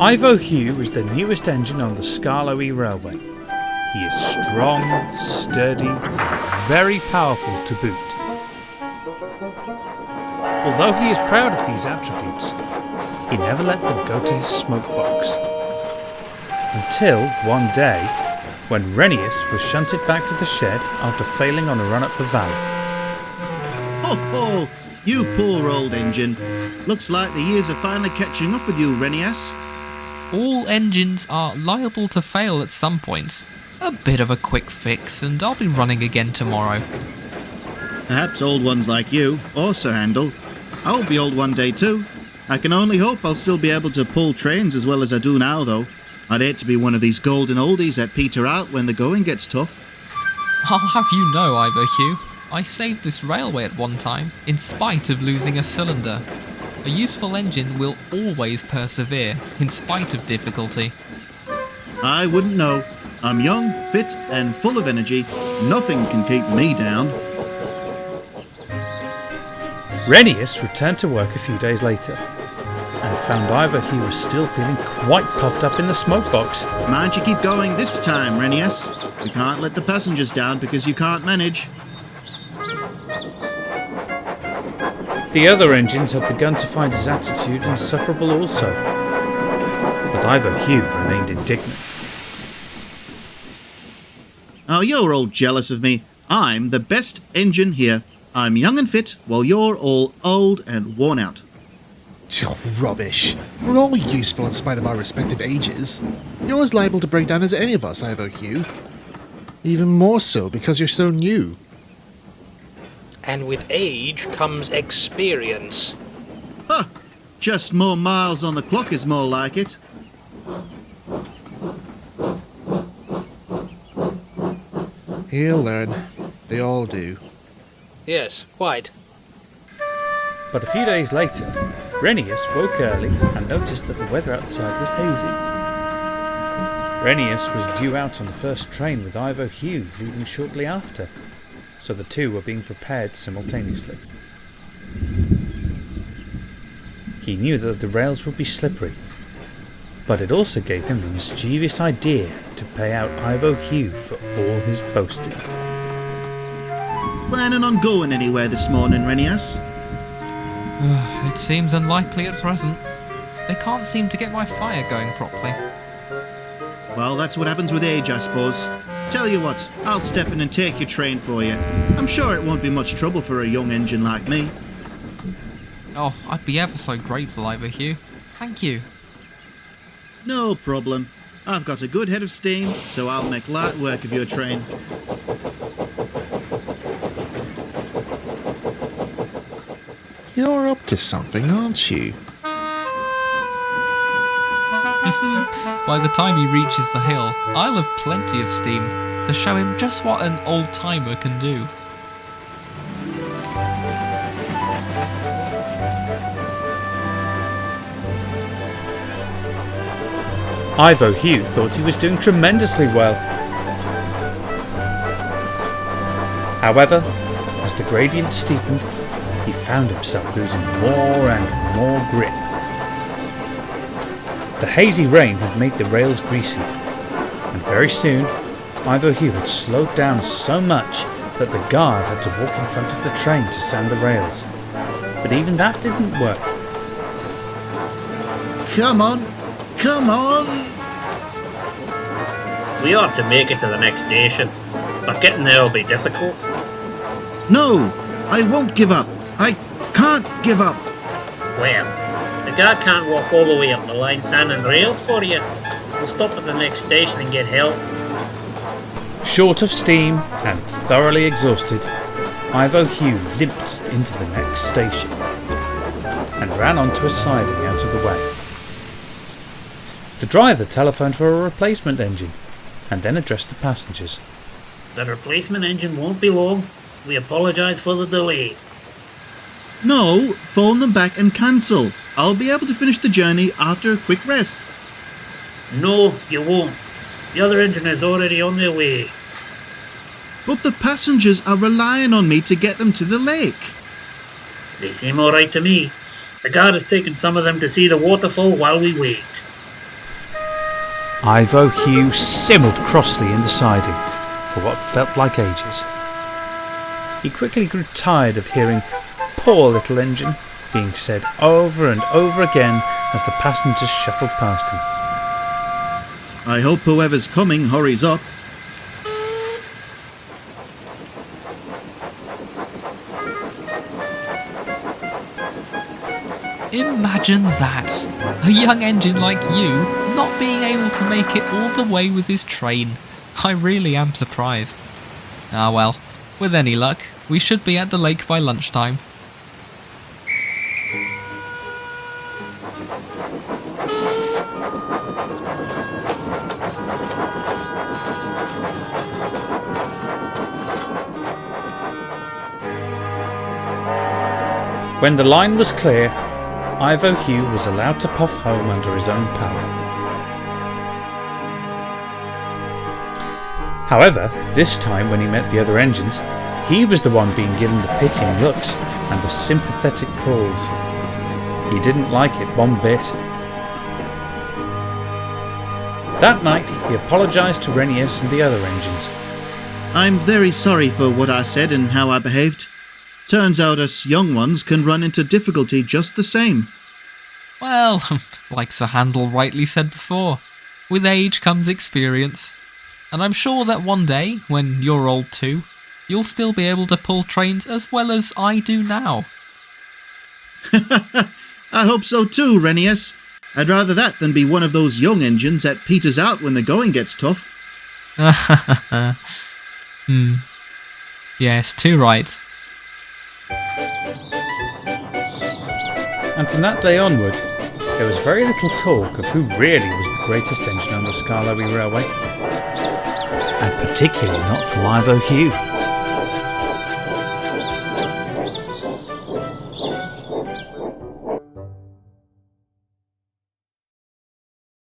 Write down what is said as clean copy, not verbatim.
Ivo Hugh is the newest engine on the Skarloey railway. He is strong, sturdy, and very powerful to boot. Although he is proud of these attributes, he never let them go to his smoke box. Until one day, when RHENEAS was shunted back to the shed after failing on a run up the valley. Ho ho! You poor old engine. Looks like the years are finally catching up with you, RHENEAS. All engines are liable to fail at some point. A bit of a quick fix and I'll be running again tomorrow. Perhaps old ones like you, or Sir Handel. I'll be old one day too. I can only hope I'll still be able to pull trains as well as I do now, though. I'd hate to be one of these golden oldies that peter out when the going gets tough. I'll have you know, Ivo Hugh, I saved this railway at one time, in spite of losing a cylinder. A useful engine will always persevere, in spite of difficulty. I wouldn't know. I'm young, fit, and full of energy. Nothing can keep me down. RHENEAS returned to work a few days later, and found Ivo Hugh was still feeling quite puffed up in the smoke box. Mind you keep going this time, RHENEAS. We can't let the passengers down because you can't manage. The other engines had begun to find his attitude insufferable also, but Ivo Hugh remained indignant. Oh, you're all jealous of me. I'm the best engine here. I'm young and fit, while you're all old and worn out. Oh, rubbish. We're all useful in spite of our respective ages. You're as liable to break down as any of us, Ivo Hugh. Even more so because you're so new. And with age comes experience. Huh! Just more miles on the clock is more like it. He'll learn. They all do. Yes, quite. But a few days later, RHENEAS woke early and noticed that the weather outside was hazy. RHENEAS was due out on the first train with Ivo Hugh leaving shortly after, so the two were being prepared simultaneously. He knew that the rails would be slippery, but it also gave him a mischievous idea to pay out Ivo Hugh for all his boasting. Planning on going anywhere this morning, RHENEAS? It seems unlikely at present. They can't seem to get my fire going properly. Well, that's what happens with age, I suppose. Tell you what, I'll step in and take your train for you. I'm sure it won't be much trouble for a young engine like me. Oh, I'd be ever so grateful, Ivo Hugh. Thank you. No problem. I've got a good head of steam, so I'll make light work of your train. You're up to something, aren't you? By the time he reaches the hill, I'll have plenty of steam to show him just what an old-timer can do. Ivo Hugh thought he was doing tremendously well. However, as the gradient steepened, he found himself losing more and more grip. The hazy rain had made the rails greasy, and very soon Ivo Hugh had slowed down so much that the guard had to walk in front of the train to sand the rails. But even that didn't work. Come on! Come on! We ought to make it to the next station, but getting there will be difficult. No! I won't give up! I can't give up! Well, the guard can't walk all the way up the line sanding rails for you. We'll stop at the next station and get help. Short of steam and thoroughly exhausted, Ivo Hugh limped into the next station and ran onto a siding out of the way. The driver telephoned for a replacement engine and then addressed the passengers. The replacement engine won't be long. We apologise for the delay. No, phone them back and cancel. I'll be able to finish the journey after a quick rest. No, you won't. The other engine is already on their way. But the passengers are relying on me to get them to the lake. They seem alright to me. The guard has taken some of them to see the waterfall while we wait. Ivo Hugh simmered crossly in the siding for what felt like ages. He quickly grew tired of hearing "poor little engine" being said over and over again as the passengers shuffled past him. I hope whoever's coming hurries up. Imagine that! A young engine like you not being able to make it all the way with his train. I really am surprised. Ah well, with any luck, we should be at the lake by lunchtime. When the line was clear, Ivo Hugh was allowed to puff home under his own power. However, this time when he met the other engines, he was the one being given the pitying looks and the sympathetic calls. He didn't like it one bit. That night, he apologised to RHENEAS and the other engines. I'm very sorry for what I said and how I behaved. Turns out us young ones can run into difficulty just the same. Well, like Sir Handel rightly said before, with age comes experience. And I'm sure that one day, when you're old too, you'll still be able to pull trains as well as I do now. I hope so too, RHENEAS. I'd rather that than be one of those young engines that peters out when the going gets tough. Yes, too right. And from that day onward, there was very little talk of who really was the greatest engine on the Skarloey Railway. And particularly not from Ivo Hugh.